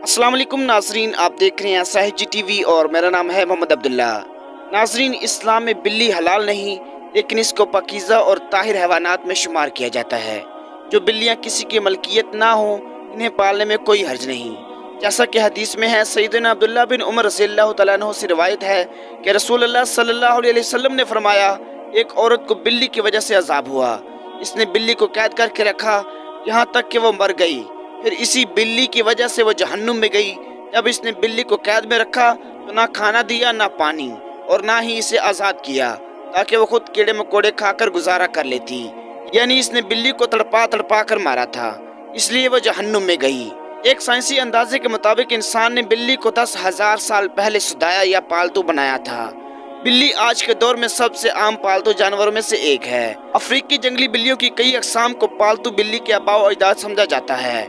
अस्सलाम वालेकुम नाजरीन, आप देख रहे हैं साहिजी टीवी और मेरा नाम है मोहम्मद अब्दुल्ला। नाजरीन, इस्लाम में बिल्ली हलाल नहीं, लेकिन इसको पाकीज़ा और ताहिर हैवानात में शुमार किया जाता है। जो बिल्लियां किसी की मलकियत ना हो, इन्हें पालने में कोई हर्ज नहीं। जैसा कि हदीस में है, सैयदना अब्दुल्ला बिन उमर रज़ियल्लाहु तआला अन्हु से रिवायत है कि रसूलुल्लाह सल्लल्लाहु अलैहि वसल्लम ने फरमाया, एक औरत को बिल्ली की वजह से अजाब हुआ। इसने बिल्ली को कैद करके रखा यहाँ तक कि वो मर गई। फिर इसी बिल्ली की वजह से वो जहन्नुम में गई। जब इसने बिल्ली को कैद में रखा तो ना खाना दिया, ना पानी, और ना ही इसे आज़ाद किया ताकि वो खुद कीड़े मकोड़े खाकर गुजारा कर लेती। यानी इसने बिल्ली को तड़पा तड़पा कर मारा था, इसलिए वो जहन्नुम में गई। एक साइंसी अंदाजे के मुताबिक इंसान ने बिल्ली को 10,000 साल पहले सुधाया या पालतू बनाया था। बिल्ली आज के दौर में सबसे आम पालतू जानवरों में से एक है। अफ्रीकी जंगली बिल्लियों की कई अक़साम को पालतू बिल्ली के आबाओ अजदाद समझा जाता है।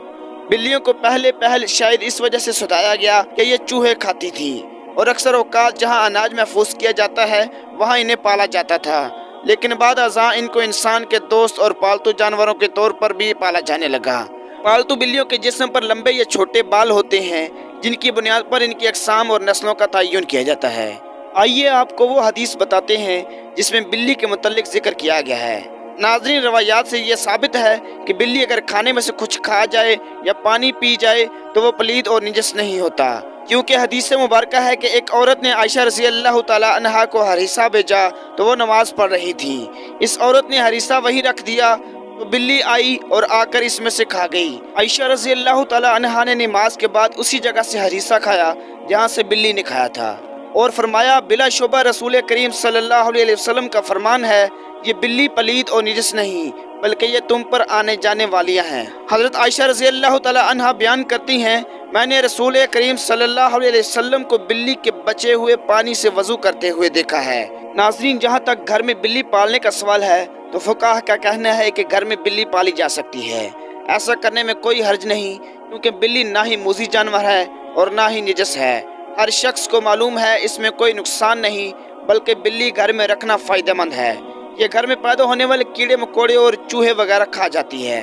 बिल्लियों को पहले शायद इस वजह से सुधाया गया कि ये चूहे खाती थी, और अक्सर औकात जहाँ अनाज महफूज किया जाता है वहाँ इन्हें पाला जाता था। लेकिन बाद अज़ां इनको इंसान के दोस्त और पालतू जानवरों के तौर पर भी पाला जाने लगा। पालतू बिल्लियों के जिस्म पर लंबे या छोटे बाल होते हैं, जिनकी बुनियाद पर इनकी अक़साम और नस्लों का तयन किया जाता है। आइए आपको वो हदीस बताते हैं जिसमें बिल्ली के मुतल्लिक जिक्र किया गया है। नाज़रीन, रवायात से ये साबित है कि बिल्ली अगर खाने में से कुछ खा जाए या पानी पी जाए तो वो पलीद और निजस नहीं होता, क्योंकि हदीस मुबारका है कि एक औरत ने आयशा रज़ियल्लाहु तआला अन्हा को हरीसा भेजा तो वो नमाज पढ़ रही थी। इस औरत ने हरीसा वहीं रख दिया तो बिल्ली आई और आकर इसमें से खा गई। आयशा रज़ियल्लाहु तआला अन्हा ने नमाज के बाद उसी जगह से हरीसा खाया जहाँ से बिल्ली ने खाया था, और फरमाया, बिला शुबा रसूल करीम सल्लल्लाहु अलैहि वसल्लम का फरमान है, ये बिल्ली पलीद और निजस नहीं बल्कि ये तुम पर आने जाने वालियां हैं। हज़रत आयशा रज़ियल्लाहु तआला अन्हा बयान करती हैं, मैंने रसूल करीम सल्लल्लाहु अलैहि वसल्लम को बिल्ली के बचे हुए पानी से वज़ू करते हुए देखा है। नाज़रीन, जहाँ तक घर में बिल्ली पालने का सवाल है तो फुकाहा का कहना है कि घर में बिल्ली पाली जा सकती है। ऐसा करने में कोई हर्ज नहीं, क्योंकि बिल्ली ना ही मूज़ी जानवर है और ना ही निजस है। हर शख्स को मालूम है इसमें कोई नुकसान नहीं, बल्कि बिल्ली घर में रखना फ़ायदेमंद है। ये घर में पैदा होने वाले कीड़े मकोड़े और चूहे वगैरह खा जाती है।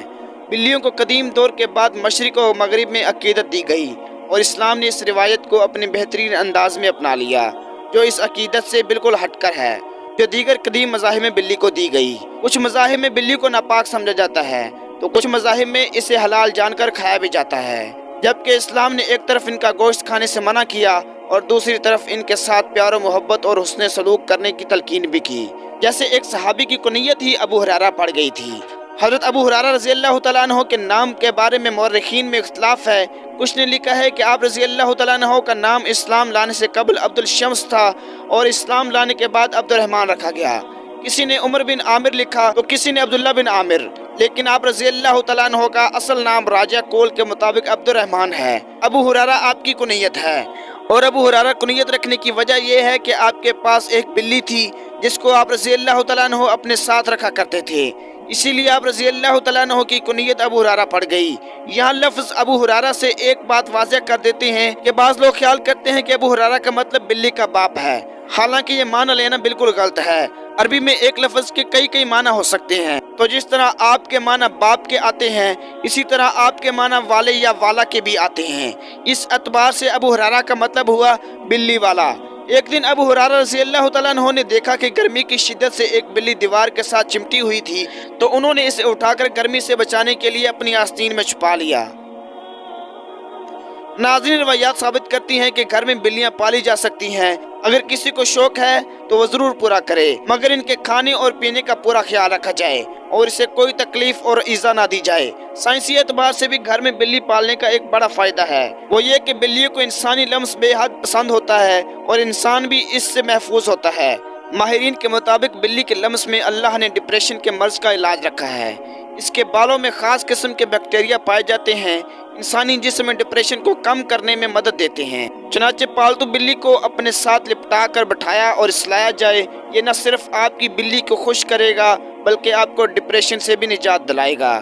बिल्लियों को कदीम दौर के बाद मशरिक़ और मगरिब में अकीदत दी गई, और इस्लाम ने इस रिवायत को अपने बेहतरीन अंदाज में अपना लिया, जो इस अकीदत से बिल्कुल हटकर है जो दीगर कदीम मज़ाहिब में बिल्ली को दी गई। कुछ मज़ाहिब में बिल्ली को नापाक समझा जाता है तो कुछ मज़ाहिब में इसे हलाल जानकर खाया भी जाता है, जबकि इस्लाम ने एक तरफ इनका गोश्त खाने से मना किया और दूसरी तरफ इनके साथ प्यार मोहब्बत और हुस्न सलूक करने की तलकीन भी की। जैसे एक सहाबी की कुनियत ही अबू हुरैरा पड़ गई थी। हज़रत अबू हुरैरा रज़ियल्लाहु तआला अन्हु के नाम के बारे में मौरख़ीन में इख्तिलाफ है। कुछ ने लिखा है कि आप रज़ियल्लाहु तआला अन्हु का नाम इस्लाम लाने से कबल अब्दुल शम्स था और इस्लाम लाने के बाद अब्दुर्रहमान रखा गया। किसी ने उमर बिन आमिर लिखा तो किसी ने अब्दुल्ला बिन आमिर, लेकिन आप रज़ियल्लाहु तआला अन्हु का असल नाम राजा कोल के मुताबिक अब्दुर्रहमान है। अबू हुरैरा आपकी कुनियत है, और अबू हुरैरा कुनियत रखने की वजह यह है कि आपके पास एक बिल्ली थी जिसको आप रज़ियल्लाहु तआला अन्हु अपने साथ रखा करते थे, इसीलिए आप रज़ियल्लाहु तआला अन्हु की कुनियत अबू हुरैरा पड़ गई। यहाँ लफ्ज़ अबू हुरैरा से एक बात वाज़ेह कर देते हैं कि बाज़ लोग ख्याल करते हैं कि अबू हुरैरा का मतलब बिल्ली का बाप है, हालांकि ये माना लेना बिल्कुल गलत है। अरबी में एक लफ्ज़ के कई माना हो सकते हैं, तो जिस तरह आपके माना बाप के आते हैं, इसी तरह आपके माना वाले या वाला के भी आते हैं। इस एतबार से अबू हुरैरा का मतलब हुआ बिल्ली वाला। एक दिन अबू हुरैरा रज़ियल्लाहु तआला अन्हु ने देखा कि गर्मी की शिद्दत से एक बिल्ली दीवार के साथ चिमटी हुई थी, तो उन्होंने इसे उठाकर गर्मी से बचाने के लिए अपनी आस्तीन में छुपा लिया। नाज़रीन, रवायात साबित करती हैं कि घर में बिल्लियां पाली जा सकती हैं। अगर किसी को शौक है तो वो ज़रूर पूरा करे, मगर इनके खाने और पीने का पूरा ख्याल रखा जाए और इसे कोई तकलीफ और ईज़ा ना दी जाए। साइंसी एतबार से भी घर में बिल्ली पालने का एक बड़ा फ़ायदा है, वो ये कि बिल्लियों को इंसानी लम्स बेहद पसंद होता है और इंसान भी इससे महफूज होता है। माहिरीन के मुताबिक बिल्ली के लम्स में अल्लाह ने डिप्रेशन के मर्ज का इलाज रखा है। इसके बालों में ख़ास किस्म के बैक्टीरिया पाए जाते हैं, इंसानी जिस्म में डिप्रेशन को कम करने में मदद देते हैं। चुनाचे पालतू बिल्ली को अपने साथ लिपटा कर बैठाया और इसलाया जाए, ये न सिर्फ आपकी बिल्ली को खुश करेगा बल्कि आपको डिप्रेशन से भी निजात दिलाएगा।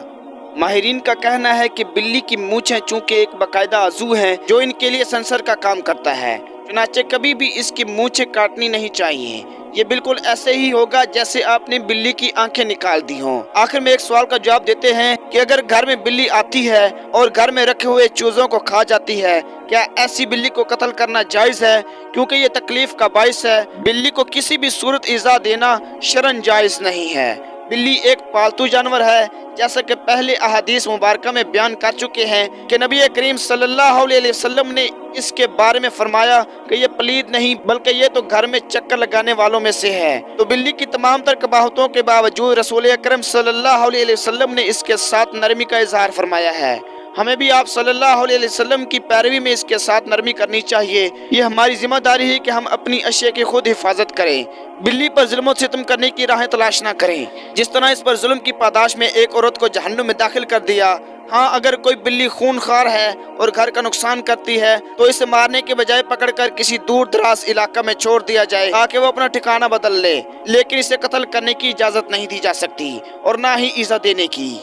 माहिरीन का कहना है कि बिल्ली की मूंछें चूँकि एक बाकायदा आज़ू हैं जो इनके लिए सेंसर का काम करता है, चुनाचे कभी भी इसकी मूंछें काटनी नहीं चाहिए, یہ بالکل ایسے ہی ہوگا جیسے آپ نے بلی کی آنکھیں نکال دی ہوں۔ آخر میں ایک سوال کا جواب دیتے ہیں کہ اگر گھر میں بلی آتی ہے اور گھر میں رکھے ہوئے چوزوں کو کھا جاتی ہے، کیا ایسی بلی کو قتل کرنا جائز ہے؟ کیونکہ یہ تکلیف کا باعث ہے۔ بلی کو کسی بھی صورت ایذا دینا شرعاً جائز نہیں ہے۔ بلی ایک پالتو جانور ہے، جیسا کہ پہلے احادیث مبارکہ میں بیان کر چکے ہیں کہ نبی کریم صلی اللہ علیہ وسلم نے اس کے بارے میں فرمایا کہ یہ پلید نہیں بلکہ یہ تو گھر میں چکر لگانے والوں میں سے ہے۔ تو بلی کی تمام تر قباحتوں کے باوجود رسول اکرم صلی اللہ علیہ وسلم نے اس کے ساتھ نرمی کا اظہار فرمایا ہے۔ ہمیں بھی آپ صلی اللہ علیہ وسلم کی پیروی میں اس کے ساتھ نرمی کرنی چاہیے۔ یہ ہماری ذمہ داری ہے کہ ہم اپنی اشیاء کی خود حفاظت کریں، بلی پر ظلم و ستم کرنے کی راہیں تلاش نہ کریں۔ جس طرح اس پر ظلم کی پاداش میں ایک عورت کو جہنم میں داخل کر دیا، ہاں اگر کوئی بلی خون خوار ہے اور گھر کا نقصان کرتی ہے تو اسے مارنے کے بجائے پکڑ کر کسی دور دراز علاقہ میں چھوڑ دیا جائے تاکہ وہ اپنا ٹھکانہ بدل لے، لیکن اسے قتل کرنے کی اجازت نہیں دی جا سکتی اور نہ ہی ایذا دینے کی۔